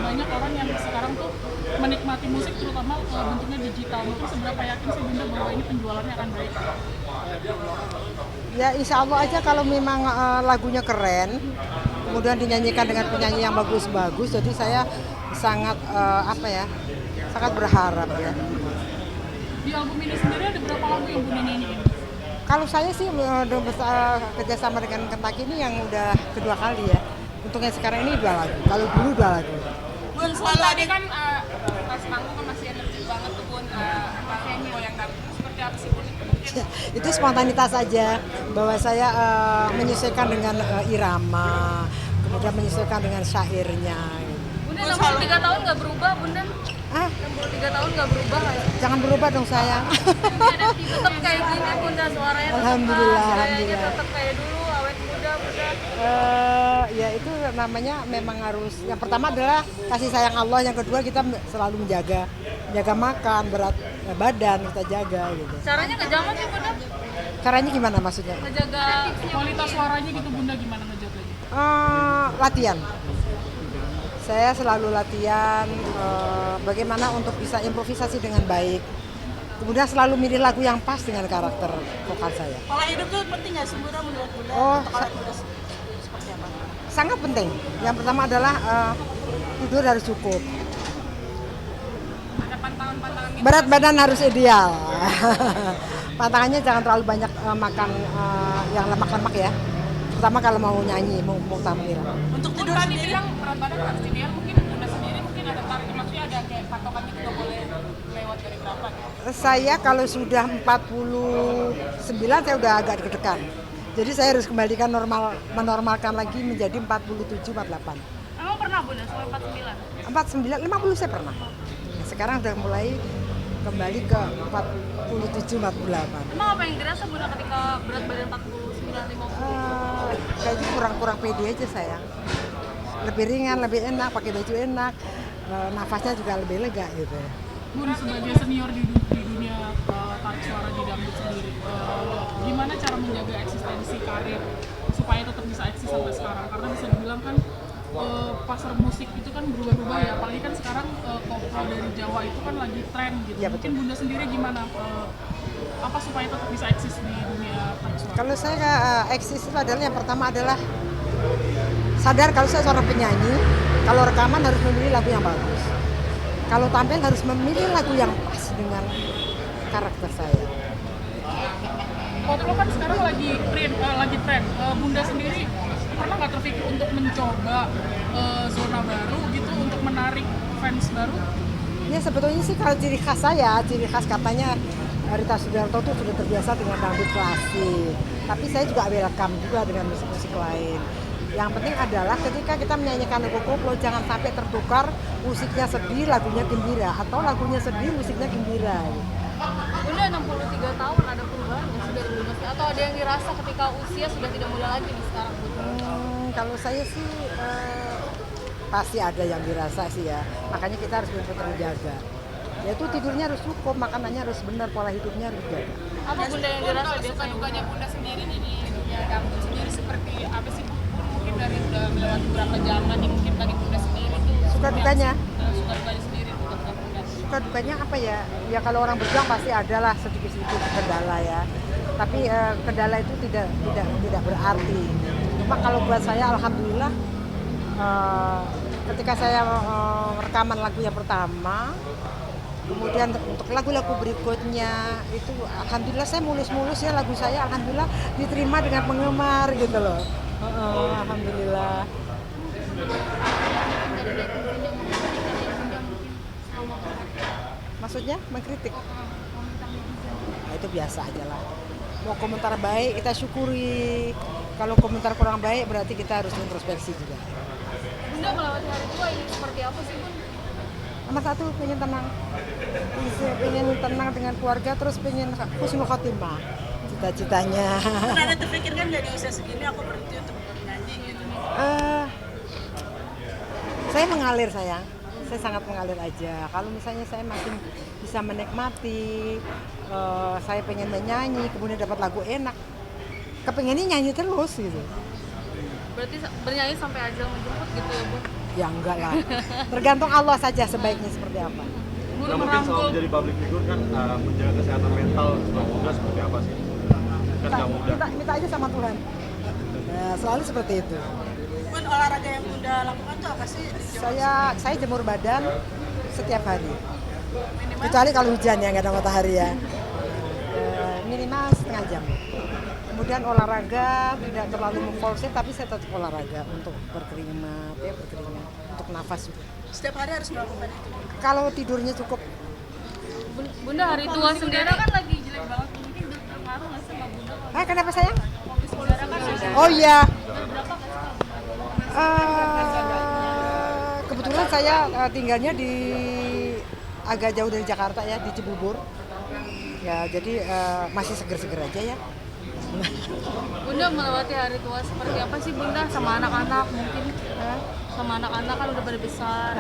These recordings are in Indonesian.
banyak orang yang sekarang tuh menikmati musik terutama bentuknya digital. Mungkin seberapa yakin sih Bunda bahwa ini penjualannya akan baik? Ya insya Allah aja kalau memang lagunya keren, kemudian dinyanyikan dengan penyanyi yang bagus-bagus, jadi saya sangat sangat berharap ya. Di album ini sendiri ada berapa lagu yang Bunda nyanyiin? Kalau saya sih kerjasama dengan Kentucky ini yang udah kedua kali ya. Untuk yang sekarang ini 2 lagu, kalau dulu 2 lagu. Bun, selalu tadi kan pas manggung kan masih energi banget tuh Bun, nyanyi yang seperti apa sih Bun? Itu spontanitas saja, bahwa saya menyesuaikan dengan irama, kemudian menyesuaikan dengan syairnya. Bunda 63 tahun nggak berubah Bunda? Ah, 63 tahun nggak berubah ya? jangan berubah dong sayang. Tetap kayak gini Bunda, suaranya tetap Alhamdulillah, gayanya alhamdulillah. tetap kayak dulu, awet muda Bunda. Ya itu namanya memang harus, yang pertama adalah kasih sayang Allah, yang kedua kita selalu menjaga makan, berat badan kita jaga gitu. Caranya ngejaman sih Bunda? Caranya gimana maksudnya? Ngejaga Kualitas suaranya gitu Bunda gimana ngejaganya? Latihan. Saya selalu latihan bagaimana untuk bisa improvisasi dengan baik. Kemudian selalu milih lagu yang pas dengan karakter vokal saya. pola hidup tuh penting nggak sih Bunda menurut Bunda? Oh, Untuk awet muda seperti apa? sangat penting. Yang pertama adalah tidur harus cukup. Ada pantangan-pantangan gitu. Berat badan harus ideal. Pantangannya jangan terlalu banyak makan yang lemak-lemak ya. Terutama kalau mau nyanyi, mau tampil. Untuk tidur Tadi sendiri bilang berat badan harus ideal, mungkin Bunda sendiri mungkin ada target, maksudnya ada kayak patokan gitu nggak boleh lewat dari berapa? Saya kalau sudah 49 saya udah agak deg-degan. Jadi saya harus kembalikan menormalkan lagi menjadi 47, 48. emang pernah Bunda sampai 49? 49, 50 saya pernah. Sekarang udah mulai kembali ke 47, 48. Emang apa yang dirasa Bunda ketika berat badan 49, 50? Kayaknya kurang pede aja sayang. Lebih ringan, lebih enak, pakai baju enak, nafasnya juga lebih lega gitu. Bun, sebagai senior di dunia tarik suara di dangdut sendiri, gimana cara menjaga eksistensi karir supaya tetap bisa eksis sampai sekarang? Karena bisa dibilang kan pasar musik itu kan berubah-ubah ya, apalagi kan sekarang koplo dari Jawa itu kan lagi tren gitu. Ya, Mungkin betul. Bunda sendiri gimana apa supaya tetap bisa eksis di dunia tarik suara? Kalau saya eksis itu adalah yang pertama adalah sadar kalau saya seorang penyanyi, kalau rekaman harus memilih lagu yang bagus. Kalau tampil harus memilih lagu yang pas dengan karakter saya. Koplo kan sekarang lagi tren. Bunda sendiri pernah nggak terpikir untuk mencoba zona baru gitu untuk menarik fans baru? Ya sebetulnya sih kalau ciri khas saya, ciri khas katanya Rita Sudarto tuh sudah terbiasa dengan dangdut klasik. Tapi saya juga welcome juga dengan musik-musik lain. Yang penting adalah ketika kita menyanyikan lagu koplo jangan sampai tertukar musiknya sedih, lagunya gembira, atau lagunya sedih, musiknya gembira. Bunda 63 tahun, ada perubahan nggak sih dari Bunda? Atau ada yang dirasa ketika usia sudah tidak muda lagi nih sekarang Bunda? Kalau saya sih pasti ada yang dirasa sih ya. Makanya kita harus benar-benar menjaga. Yaitu tidurnya harus cukup, makanannya harus benar, pola hidupnya harus dijaga. Apa Bunda yang dirasa Kalau biasanya? suka-dukanya Bunda sendiri nih di dunia dangdut sendiri seperti apa sih? Mungkin dari udah melewati beberapa zaman nih, mungkin tadi Bunda sendiri tuh Suka dukanya? suka-dukanya sendiri tuh tentang Bunda. Suka dukanya apa ya? Ya kalau orang berjuang pasti adalah sedikit-sedikit kendala ya. Tapi kendala itu tidak berarti. Cuma kalau buat saya alhamdulillah ketika saya rekaman lagu yang pertama, kemudian untuk lagu-lagu berikutnya itu alhamdulillah saya mulus-mulus ya, lagu saya alhamdulillah diterima dengan penggemar gitu loh. Alhamdulillah. Maksudnya mengkritik? Nah, itu biasa aja lah. Mau komentar baik kita syukuri. Kalau komentar kurang baik berarti kita harus introspeksi juga. Bunda melewati hari tua ini seperti apa sih Bun? Nomor satu pengen tenang, pengen tenang dengan keluarga, terus pengen husnul khotimah cita-citanya. Pernah ada terpikirkan nggak di usia segini aku berhenti untuk bernyanyi gitu? Saya mengalir sayang, saya sangat mengalir aja. Kalau misalnya saya masih bisa menikmati, saya pengen menyanyi, kemudian dapat lagu enak, kepengennya nyanyi terus gitu. Berarti bernyanyi sampai ajal menjemput gitu ya Bun? Ya enggak lah. Tergantung Allah saja sebaiknya seperti apa. Bunda Nah, mungkin soal merangkul menjadi public figure kan menjaga kesehatan mental setelah muda seperti apa sih? Kan nggak mudah. Minta aja sama Tuhan. Ya, selalu seperti itu. Bun, olahraga yang Bunda lakukan tuh apa sih? Saya jemur badan setiap hari. Kecuali kalau hujan ya, nggak ada matahari ya. Minimal setengah jam. Kemudian olahraga tidak terlalu memforsir, tapi saya tetap olahraga untuk berkeringat, untuk nafas juga. Setiap hari harus melakukan itu. Kalau tidurnya cukup. Bunda hari tua sendiri kan lagi jelek banget, mungkin udah terpengaruh nggak sih sama Bunda? Kenapa sayang? Kondisi udara kan sudah Oh iya. berapa nggak sih? Kebetulan saya tinggalnya di agak jauh dari Jakarta ya, di Cibubur. Ya, jadi masih seger-seger aja ya. Bunda melewati hari tua seperti apa sih Bunda sama anak-anak mungkin? Sama anak-anak kan udah pada besar.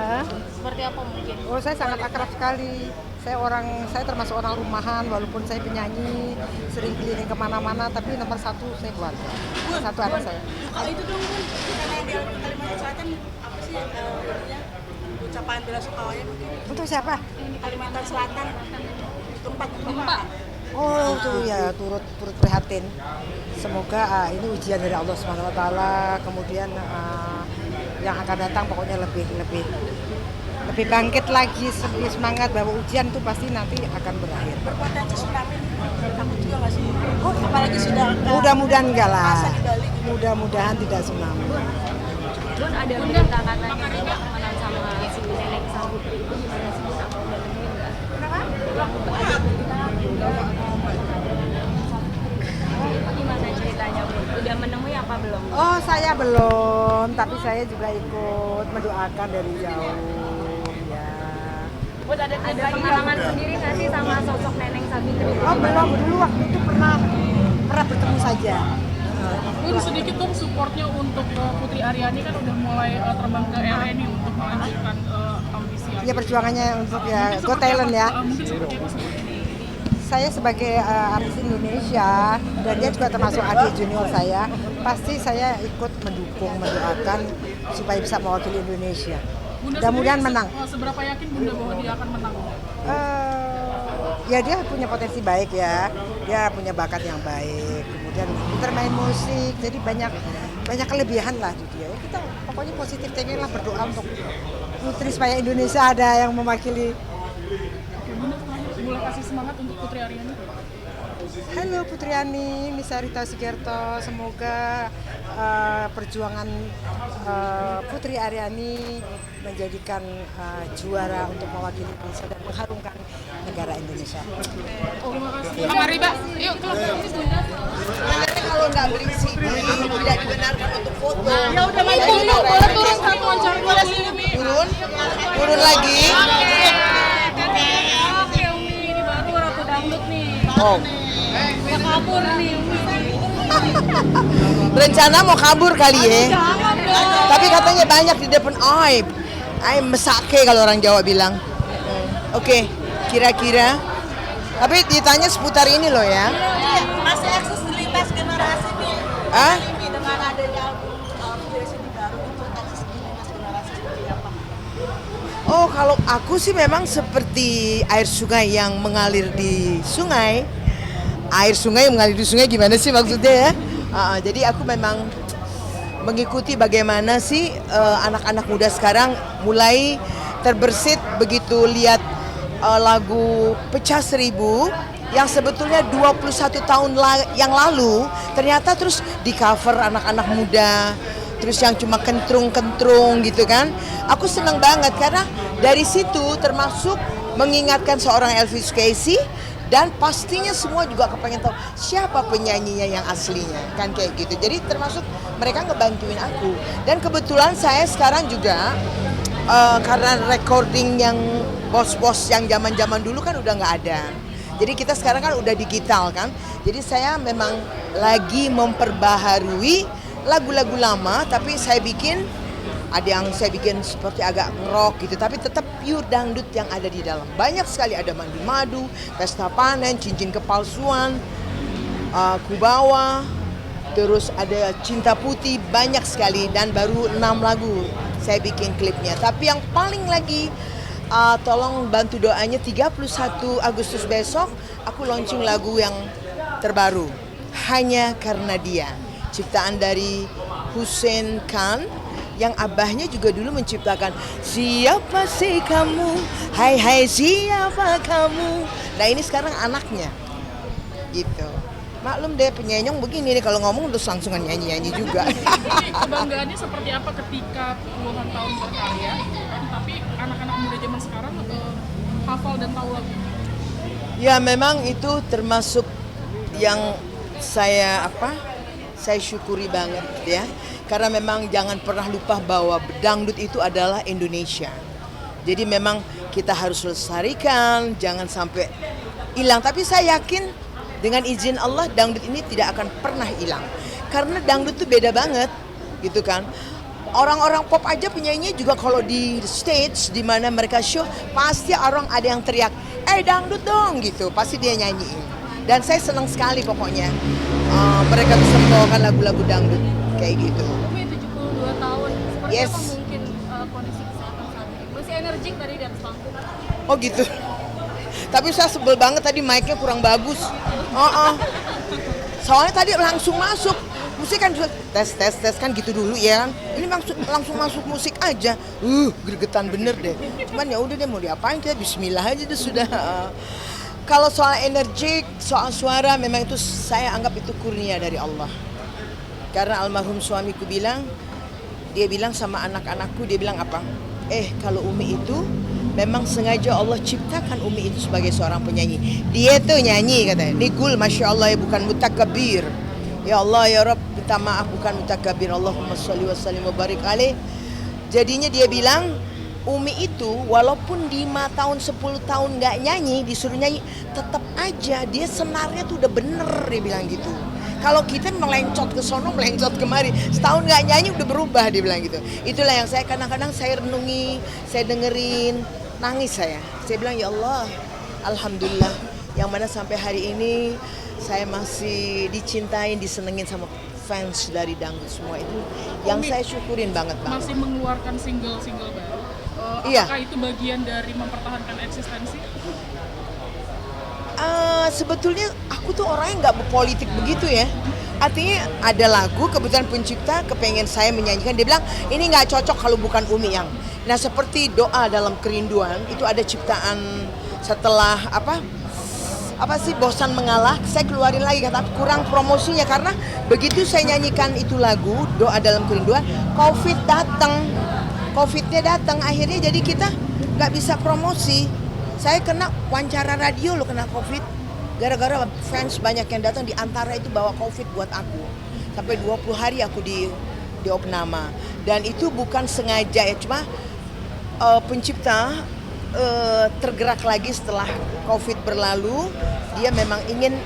Seperti apa mungkin? Oh, saya sangat akrab sekali. Saya termasuk orang rumahan, walaupun saya penyanyi, sering keliling kemana-mana, tapi nomor satu saya keluarga. Satu anak saya. Kalau itu dong Bun, karena yang di Kalimantan Selatan apa sih ininya? Ucapan bela sungkawanya mungkin Untuk siapa? di Kalimantan Selatan tempat Gempa. Oh, itu ya turut prihatin. Semoga ini ujian dari Allah Subhanahu wa taala, kemudian yang akan datang pokoknya lebih bangkit lagi, lebih semangat bahwa ujian itu pasti nanti akan berakhir. berpotensi tsunami. Takut juga nggak sih? Apalagi sudah Mudah-mudahan enggak lah. masa di Bali. Mudah-mudahan tidak tsunami. Bun ada berita katanya Bunda menang sama si nenek Sabutri itu gimana sih Bunda? Udah nemuin nggak? Ada berita itu gimana ceritanya Bun? Udah menemui apa belum? Oh, saya belum, tapi saya juga ikut mendoakan dari jauh. Ya. Bun ada pengalaman sendiri nggak sih sama sosok nenek Sabutri? Oh, belum. Dulu waktu itu pernah bertemu saja. Bun, sedikit dong supportnya untuk Putri Aryani kan udah mulai terbang ke LA nih untuk melanjutkan audisi. Ya, perjuangannya untuk ya Mungkin Got seperti Talent apa, ya. mungkin seperti apa seperti ini. Saya sebagai artis Indonesia dan dia juga termasuk adik junior saya, pasti saya ikut mendukung, mendoakan supaya bisa mewakili Indonesia. Bunda Mudah-mudahan sendiri menang. Seberapa yakin Bunda bahwa dia akan menang? Ya dia punya potensi baik ya, dia punya bakat yang baik, kemudian pintar main musik, jadi banyak kelebihan lah di dia. Ya, kita pokoknya positif thinking lah, berdoa untuk putri supaya Indonesia ada yang mewakili. Oke, Bunda terakhir boleh kasih semangat untuk Putri Aryani? Halo Putriani, Nisa Rita Sugiarto, semoga perjuangan Putri Aryani menjadikan juara untuk mewakili Indonesia dan mengharumkan negara Indonesia. Terima kasih. Mama Riba, yuk keluar. Kalau nggak beli CD tidak dibenarkan untuk foto. Ya udah maju yuk, boleh turun satu wawancara dulu. Turun lagi. Oke Umi, ini baru Ratu Dangdut nih. Oh, Ya kabur nih Umi. berencana mau kabur kali ya. Jangan dong. Tapi katanya banyak di depan aib. Aib mesake kalau orang Jawa bilang. Oke, kira-kira. Tapi ditanya seputar ini loh ya. Masih aksesibilitas generasi nih. Ah? Ini dengan adanya album versi baru itu aksesibilitas generasi seperti apa? Oh, kalau aku sih memang seperti air sungai yang mengalir di sungai. Air sungai yang mengalir di sungai gimana sih maksudnya ya? Jadi aku memang mengikuti bagaimana sih anak-anak muda sekarang mulai terbersit begitu lihat lagu Pecah Seribu yang sebetulnya 21 tahun yang lalu ternyata terus di cover anak-anak muda, terus yang cuma kentrung-kentrung gitu kan. Aku senang banget karena dari situ termasuk mengingatkan seorang Elvis Presley dan pastinya semua juga kepengen tahu siapa penyanyinya yang aslinya kan kayak gitu. Jadi termasuk mereka ngebantuin aku dan kebetulan saya sekarang juga karena recording yang bos-bos yang zaman-zaman dulu kan udah nggak ada. Jadi kita sekarang kan udah digital kan. Jadi saya memang lagi memperbaharui lagu-lagu lama tapi saya bikin seperti agak ngerok gitu tapi tetap pure dangdut yang ada di dalam. Banyak sekali ada Madu-Madu, Pesta Panen, Cincin Kepalsuan, Kubawa, terus ada Cinta Putih, banyak sekali dan baru 6 lagu saya bikin klipnya. Tapi yang paling lagi tolong bantu doanya 31 Agustus besok aku launching lagu yang terbaru, Hanya Karena Dia, ciptaan dari Hussein Khan yang abahnya juga dulu menciptakan Siapa sih kamu, hai hai siapa kamu. Nah ini sekarang anaknya gitu. Maklum deh penyenyong begini nih kalau ngomong terus langsung nyanyi-nyanyi juga. Jadi kebanggaannya seperti apa ketika puluhan tahun berkarya, tapi anak-anak muda zaman sekarang hafal dan tahu lagu? Ya memang itu termasuk yang saya syukuri banget ya. Karena memang jangan pernah lupa bahwa dangdut itu adalah Indonesia. Jadi memang kita harus lestarikan, jangan sampai hilang. Tapi saya yakin dengan izin Allah dangdut ini tidak akan pernah hilang. Karena dangdut itu beda banget gitu kan. Orang-orang pop aja penyanyinya juga kalau di stage di mana mereka show pasti orang ada yang teriak, dangdut dong gitu. Pasti dia nyanyiin. Dan saya senang sekali pokoknya mereka bisa membawakan lagu-lagu dangdut kayak gitu. Umi 72 tahun, seperti Yes. apa mungkin kondisi kesehatan saat ini? Masih energik tadi di atas panggung? Oh gitu. Tapi saya sebel banget tadi mic-nya kurang bagus. Soalnya tadi langsung masuk. Musik kan tes kan gitu dulu ya kan. Ini langsung masuk musik aja. Gregetan bener deh. Cuman ya udah deh mau diapain, kita bismillah aja deh sudah. Kalau soal energik, soal suara memang itu saya anggap itu kurnia dari Allah. Karena almarhum suamiku bilang, dia bilang sama anak-anakku, dia bilang apa? Kalau Umi itu memang sengaja Allah ciptakan Umi itu sebagai seorang penyanyi. Dia tuh nyanyi katanya. Nigul Masya Allah ya bukan mutakabir. Ya Allah ya Rabb minta maaf bukan mutakabir. Allahumma sholli wa sallim wa barik alaih. Jadinya dia bilang Umi itu walaupun 5 tahun 10 tahun gak nyanyi, disuruh nyanyi tetap aja dia senarnya tuh udah bener, dia bilang gitu. Kalau kita melencot ke sono, melencot kemari, setahun gak nyanyi udah berubah, dia bilang gitu. Itulah yang saya kadang-kadang saya renungi, saya dengerin, nangis saya. Saya bilang ya Allah, alhamdulillah yang mana sampai hari ini saya masih dicintain, disenengin sama fans dari dangdut semua itu yang saya syukurin banget banget. Masih mengeluarkan single-single baru. Iya. Apakah itu bagian dari mempertahankan eksistensi? Sebetulnya aku tuh orangnya nggak berpolitik begitu ya. Artinya ada lagu kebetulan pencipta kepengen saya menyanyikan, dia bilang ini nggak cocok kalau bukan Umi yang. Nah seperti Doa Dalam Kerinduan itu ada ciptaan setelah apa sih bosan mengalah, saya keluarin lagi kata kurang promosinya karena begitu saya nyanyikan itu lagu Doa Dalam Kerinduan, Covidnya datang akhirnya jadi kita nggak bisa promosi. Saya kena wawancara radio loh kena Covid gara-gara fans banyak yang datang, di antara itu bawa Covid buat aku sampai 20 hari aku di opname dan itu bukan sengaja ya, cuma pencipta tergerak lagi setelah Covid berlalu. Dia memang ingin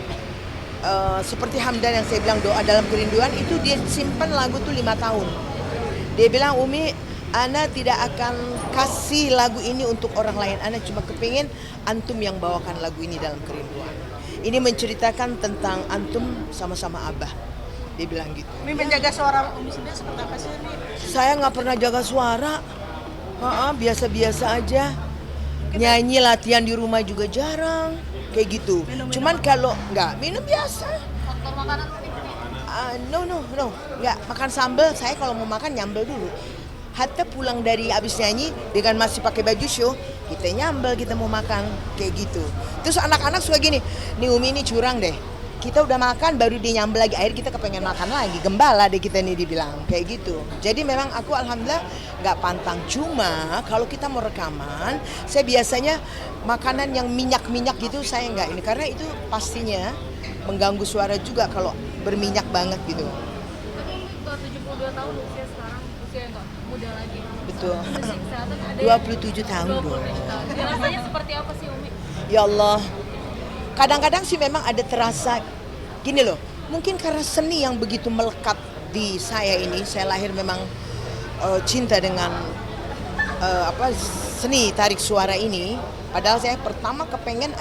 seperti Hamdan yang saya bilang Doa Dalam Kerinduan itu dia simpan lagu tuh 5 tahun. Dia bilang Umi, Ana tidak akan kasih lagu ini untuk orang lain. Ana cuma kepingin antum yang bawakan lagu ini dalam kerinduan. Ini menceritakan tentang antum sama-sama Abah. Dia bilang gitu. Umi menjaga suara Umi sendiri seperti apa sih Umi? Saya nggak pernah jaga suara. Biasa-biasa aja. Nyanyi latihan di rumah juga jarang. Kayak gitu. Cuman kalau nggak minum biasa. Faktor makanan No, nggak makan sambal. Saya kalau mau makan nyambel dulu. Hatta pulang dari abis nyanyi dengan masih pakai baju show, kita nyambel, kita mau makan kayak gitu. Terus anak-anak suka gini, nih Umi ini curang deh. Kita udah makan baru dia nyambel lagi, akhirnya kita kepengen makan lagi. Gembala deh kita nih dibilang kayak gitu. Jadi memang aku alhamdulillah nggak pantang, cuma kalau kita mau rekaman, saya biasanya makanan yang minyak-minyak gitu saya nggak ini karena itu pastinya mengganggu suara juga kalau berminyak banget gitu. Tapi Umi 72 tahun usia sekarang, usia nggak muda lagi. Betul. Kondisi kesehatan ada 27 tahun dong. 27 tahun. Rasanya seperti apa sih Umi? Ya Allah, kadang-kadang sih memang ada terasa gini loh, mungkin karena seni yang begitu melekat di saya ini, saya lahir memang cinta dengan seni tarik suara ini. Padahal saya pertama kepengen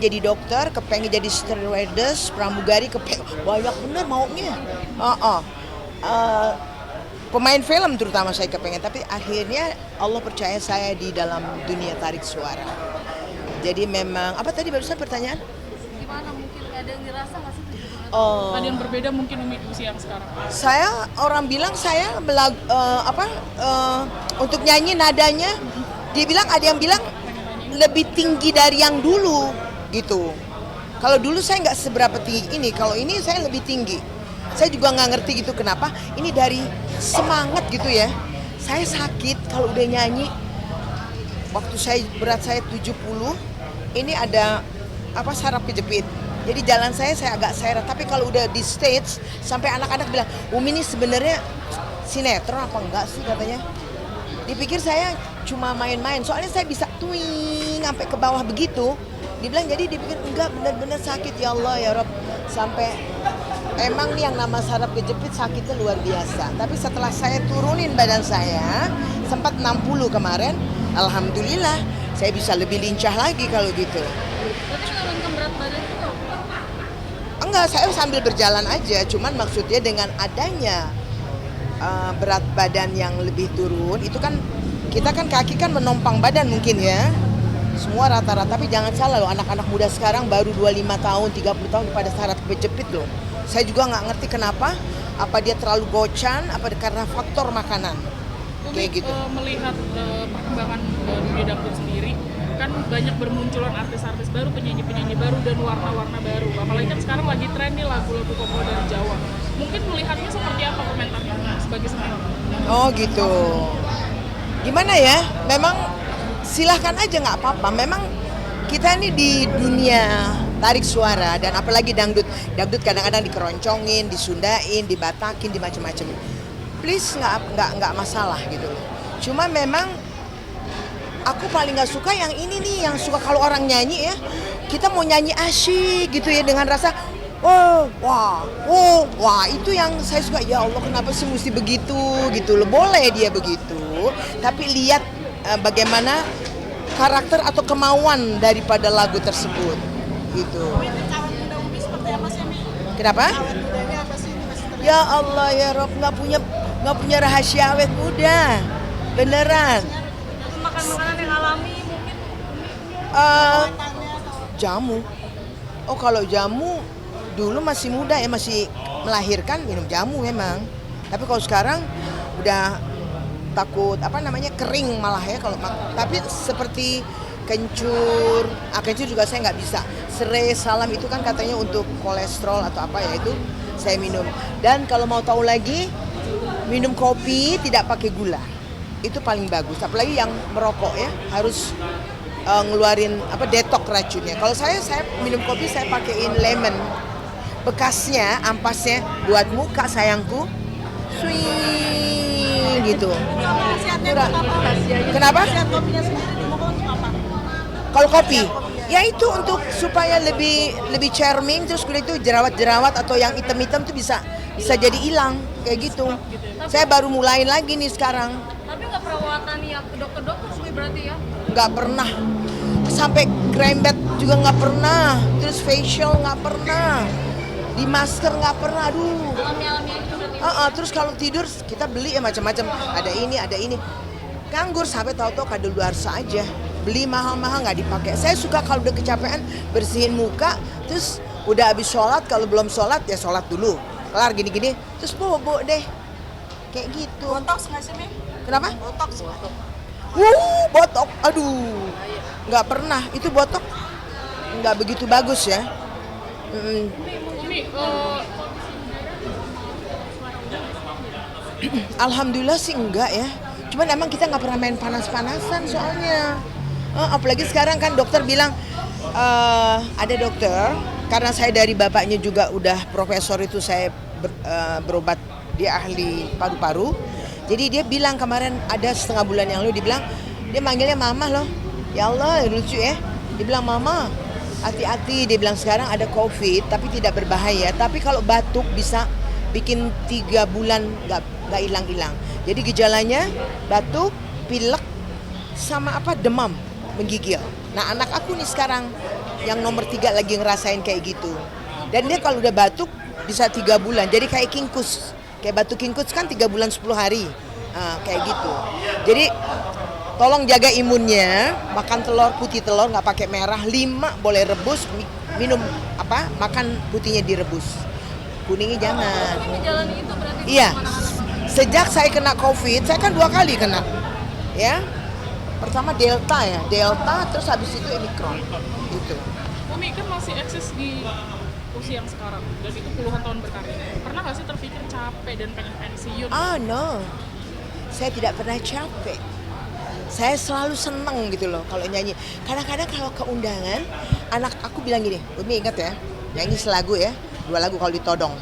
jadi dokter, kepengen jadi stewardess, pramugari, banyak bener maunya. pemain film terutama saya kepengen, tapi akhirnya Allah percaya saya di dalam dunia tarik suara. Jadi memang apa tadi barusan pertanyaan? Gimana mungkin ada yang dirasa nggak sih? Oh, Ada yang berbeda mungkin Umi usia yang sekarang. saya orang bilang saya untuk nyanyi nadanya, dia bilang ada yang bilang lebih tinggi dari yang dulu gitu. Kalau dulu saya nggak seberapa tinggi ini, kalau ini saya lebih tinggi. Saya juga nggak ngerti gitu kenapa. Ini dari semangat gitu ya. Saya sakit kalau udah nyanyi. Waktu berat saya 70, ini ada saraf kejepit. Jadi jalan saya agak seret. Tapi kalau udah di stage, sampai anak-anak bilang, Umi ini sebenarnya sinetron apa enggak sih katanya. Dipikir saya cuma main-main. Soalnya saya bisa twing sampai ke bawah begitu. Dibilang jadi dipikir enggak, benar-benar sakit ya Allah ya Rob. Sampai emang nih yang nama saraf kejepit sakitnya luar biasa. Tapi setelah saya turunin badan saya, sempat 60 kemarin, alhamdulillah saya bisa lebih lincah lagi kalau gitu. Berarti menurunkan berat badan itu? Enggak, saya sambil berjalan aja. Cuman maksudnya dengan adanya berat badan yang lebih turun, itu kan kita kan kaki kan menompang badan mungkin ya. Semua rata-rata, tapi jangan salah loh, anak-anak muda sekarang baru 25 tahun, 30 tahun pada saraf kejepit loh. Saya juga nggak ngerti kenapa, apa dia terlalu gocan, apa karena faktor makanan. Kayak gitu. Melihat perkembangan dunia dangdut sendiri, kan banyak bermunculan artis-artis baru, penyanyi-penyanyi baru, dan warna-warna baru. Apalagi kan sekarang lagi tren nih lagu-lagu populer dari Jawa. Mungkin melihatnya seperti apa komentarnya sebagai senior? Oh gitu. Gimana ya? Memang silahkan aja nggak apa-apa. Memang kita ini di dunia tarik suara dan apalagi dangdut. Dangdut kadang-kadang dikeroncongin, disundain, dibatakin, di macam-macam. Please nggak masalah gitu. Cuma memang aku paling nggak suka yang ini nih, yang suka kalau orang nyanyi ya, kita mau nyanyi asyik gitu ya dengan rasa wah itu yang saya suka. Ya Allah, kenapa sih mesti begitu gitu loh. Boleh dia begitu, tapi lihat bagaimana karakter atau kemauan daripada lagu tersebut gitu. Awet muda Umi seperti apa sih, Mi? Kenapa? Awet muda ini apa sih? Masih terlihat Ya Allah ya Rob, nggak punya rahasia awet muda, beneran. Makan makanan yang alami mungkin? Jamu. Oh kalau jamu dulu masih muda ya, masih melahirkan minum jamu memang. Tapi kalau sekarang udah takut kering malah ya kalau tapi seperti kencur, kencur juga saya nggak bisa. Serai, salam itu kan katanya untuk kolesterol atau apa ya, itu saya minum. Dan kalau mau tahu lagi, minum kopi tidak pakai gula. Itu paling bagus. Apalagi yang merokok ya, harus ngeluarin detox racunnya. Kalau saya minum kopi saya pakaiin lemon. Bekasnya, ampasnya buat muka sayangku. Swing gitu. khasiatnya buat apa? Kenapa? Khasiat kopinya sendiri di Mogo untuk apa? Kalau kopi, ya itu untuk supaya lebih charming, terus kulit itu jerawat-jerawat atau yang hitam-hitam tuh bisa jadi hilang kayak gitu. Saya baru mulain lagi nih sekarang. Tapi nggak perawatan yang kedok-kedok sih berarti ya? Nggak pernah. Sampai krembet juga nggak pernah. Terus facial nggak pernah. Di masker nggak pernah. Aduh. Alami-alami itu berarti? Terus kalau tidur kita beli ya macam-macam. Ada ini. Nganggur sampai tahu-tahu kadaluarsa aja. Beli mahal-mahal nggak dipakai. Saya suka kalau udah kecapean bersihin muka, terus udah habis sholat, kalau belum sholat ya sholat dulu. Kelar gini-gini, terus bobo deh. Kayak gitu. Botox nggak sih, Mi? Kenapa? Botox. Botok. Aduh. Nggak pernah. Itu botok nggak begitu bagus ya. Umi, Alhamdulillah sih enggak ya. Cuman emang kita nggak pernah main panas-panasan soalnya. Apalagi sekarang kan dokter bilang, ada dokter, karena saya dari bapaknya juga udah profesor itu, saya berobat, dia ahli paru-paru. Jadi dia bilang kemarin ada setengah bulan yang lalu, dia bilang, dia manggilnya mama loh. Ya Allah lucu ya. Dia bilang, mama hati-hati, dia bilang sekarang ada COVID tapi tidak berbahaya. Tapi kalau batuk bisa bikin 3 bulan nggak hilang-hilang. Jadi gejalanya batuk, pilek, sama demam, menggigil. Nah anak aku nih sekarang yang nomor 3 lagi ngerasain kayak gitu. Dan dia kalau udah batuk bisa 3 bulan, jadi kayak Kayak Batu Kingkuts kan 3 bulan 10 hari. Kayak gitu. Jadi tolong jaga imunnya, makan telur, putih telur nggak pakai merah, 5 boleh rebus, minum makan putihnya direbus. Kuningnya jangan. Menjalani itu berarti Iya. sama anak-anak. Sejak saya kena COVID, saya kan 2 kali kena. Ya. Pertama Delta ya, Delta terus habis itu Omicron. Gitu. Umi kan masih eksis di usia yang sekarang dan itu puluhan tahun berkarir. Pernah nggak sih terpikir capek dan pengen pensiun? No. Saya tidak pernah capek. Saya selalu senang gitu loh kalau nyanyi. Kadang-kadang kalau ke undangan, anak aku bilang gini, Umi ingat ya, nyanyi selagu ya, 2 lagu kalau ditodong.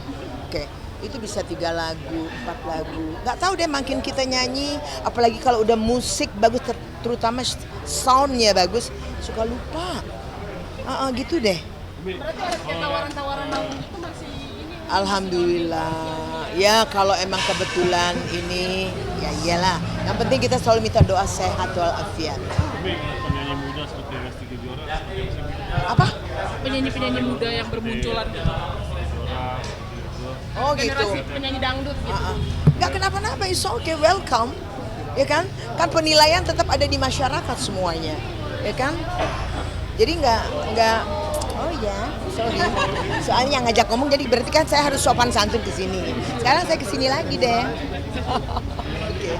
Oke, itu bisa 3 lagu, 4 lagu. Nggak tahu deh makin kita nyanyi, apalagi kalau udah musik bagus, terutama soundnya bagus, suka lupa. Gitu deh. Berarti ada kayak tawaran-tawaran itu masih ini. Alhamdulillah. Ya kalau emang kebetulan ini, ya iyalah. Yang penting kita selalu minta doa sehat walafiat. Umi, penyanyi muda seperti Lesti Kejora, seperti apa sih? Apa? Penyanyi-penyanyi muda yang bermunculan gitu. Kejora, gitu. Oh gitu. Generasi penyanyi dangdut gitu. Nggak kenapa-napa, it's okay, welcome. Ya kan? Kan penilaian tetap ada di masyarakat semuanya. Ya kan? Jadi nggak, oh ya, sorry. Soalnya yang ngajak ngomong, jadi berarti kan saya harus sopan santun ke sini. Sekarang saya ke sini lagi deh. Oke.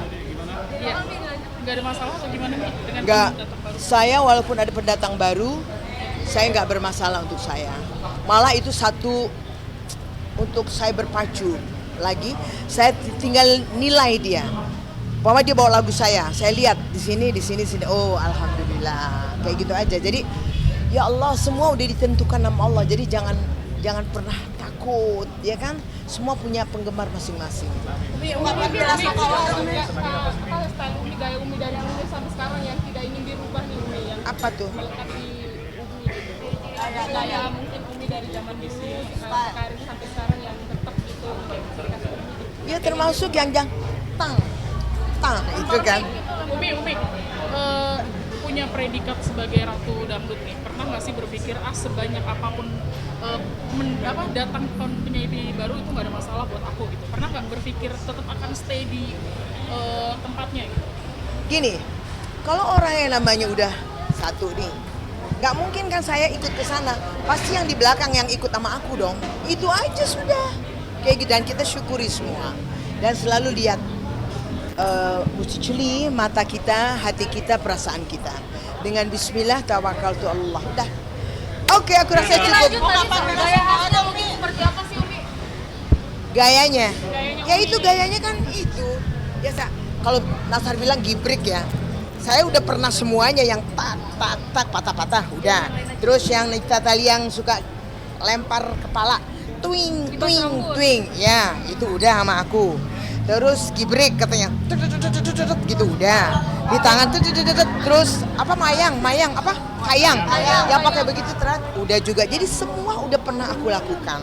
Iya. Nggak ada masalah atau gimana nih dengan Nggak, pendatang baru? saya walaupun ada pendatang baru, saya nggak bermasalah untuk saya. Malah itu satu untuk saya berpacu lagi. Saya tinggal nilai dia. Bahwa dia bawa lagu saya lihat di sini. Oh alhamdulillah, kayak gitu aja. Jadi ya Allah, semua udah ditentukan nama Allah. Jadi jangan pernah takut, ya kan? Semua punya penggemar masing-masing. Umi bela sungkawa apa style Umi, gaya Umi dari Umi sampai sekarang yang tidak ingin dirubah nih Umi, yang Apa tuh? melengkapi Umi gitu. Ada gaya mungkin Umi dari zaman bisnis karir sampai sekarang yang tetap gitu kayak ciri khas Umi gitu. Ya termasuk yang tang itu kan. Umi punya predikat sebagai ratu dangdut nih. Pernah nggak sih berpikir sebanyak apapun datang penyanyi baru itu nggak ada masalah buat aku gitu. Pernah nggak berpikir tetap akan stay di tempatnya gitu? Gini, kalau orang yang namanya udah satu nih, nggak mungkin kan saya ikut ke sana. Pasti yang di belakang yang ikut sama aku dong. Itu aja sudah. Kayak gitu, dan kita syukuri semua. Dan selalu lihat mesti jeli mata kita, hati kita, perasaan kita. Dengan bismillah tawakaltu Allah. Udah. Oke, aku rasa cukup. Lanjut tadi gaya khasnya mungkin seperti apa sih Umi? Gayanya. Ya Umi. itu gayanya kan itu. Biasa. Kalau Nasar bilang gibrik ya. Saya udah pernah semuanya yang tak patah-patah udah. Terus yang Nita Tali yang suka lempar kepala, twing. Ya, itu udah sama aku. Terus gibrik katanya, gitu udah. Di tangan terus apa mayang apa kayang yang pakai begitu udah juga. Jadi semua udah pernah aku lakukan.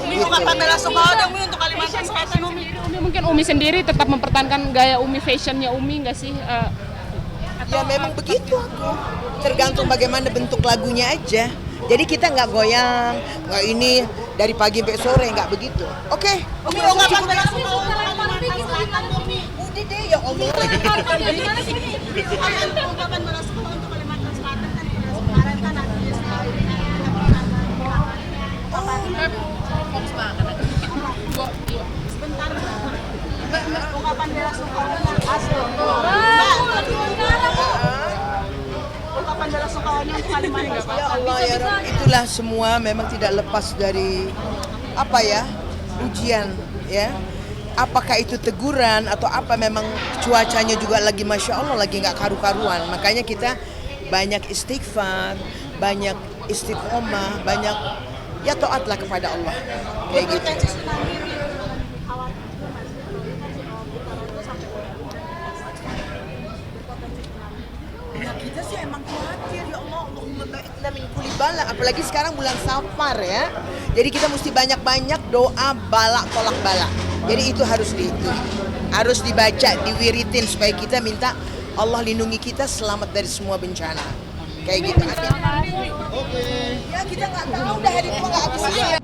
Umi ungkapan bela sungkawa dong Umi untuk Kalimantan Selatan Umi. Umi mungkin Umi sendiri tetap mempertahankan gaya Umi, fashionnya Umi nggak sih? Ya memang begitu aku. Tergantung bagaimana bentuk lagunya aja. Jadi kita nggak goyang, nggak ini dari pagi sampai sore, nggak begitu. Oke. Umi ungkapan bela sungkawa untuk Kalimantan Selatan Umi. Udah deh ya Allah. Gimana sih? Ungkapan bela sungkawa untuk Kalimantan Selatan kan kemarin kan artis Fokus banget. sebentar Mbak. Ungkapan bela sungkawanya asli. Ungkapan bela sungkawanya untuk Kalimantan Ya Selatan. Allah ya Rabb, itulah semua memang tidak lepas dari apa ya, ujian ya. Apakah itu teguran atau apa, memang cuacanya juga lagi Masya Allah lagi nggak karu-karuan. Makanya kita banyak istighfar, banyak istiqomah, banyak ya taatlah kepada Allah. Kayak gitu. Potensi tsunami khawatir juga masih itu sampai berpotensi tsunami. Ya kita sih emang khawatir ya Allah, Allahumma ba'idna min kulli bala, apalagi sekarang bulan Safar ya. Jadi kita mesti banyak-banyak doa bala tolak bala. Jadi itu harus dibaca, diwiritin supaya kita minta Allah lindungi kita selamat dari semua bencana. Kayak gitu. Ya kita nggak tahu, udah hari tua nggak habis.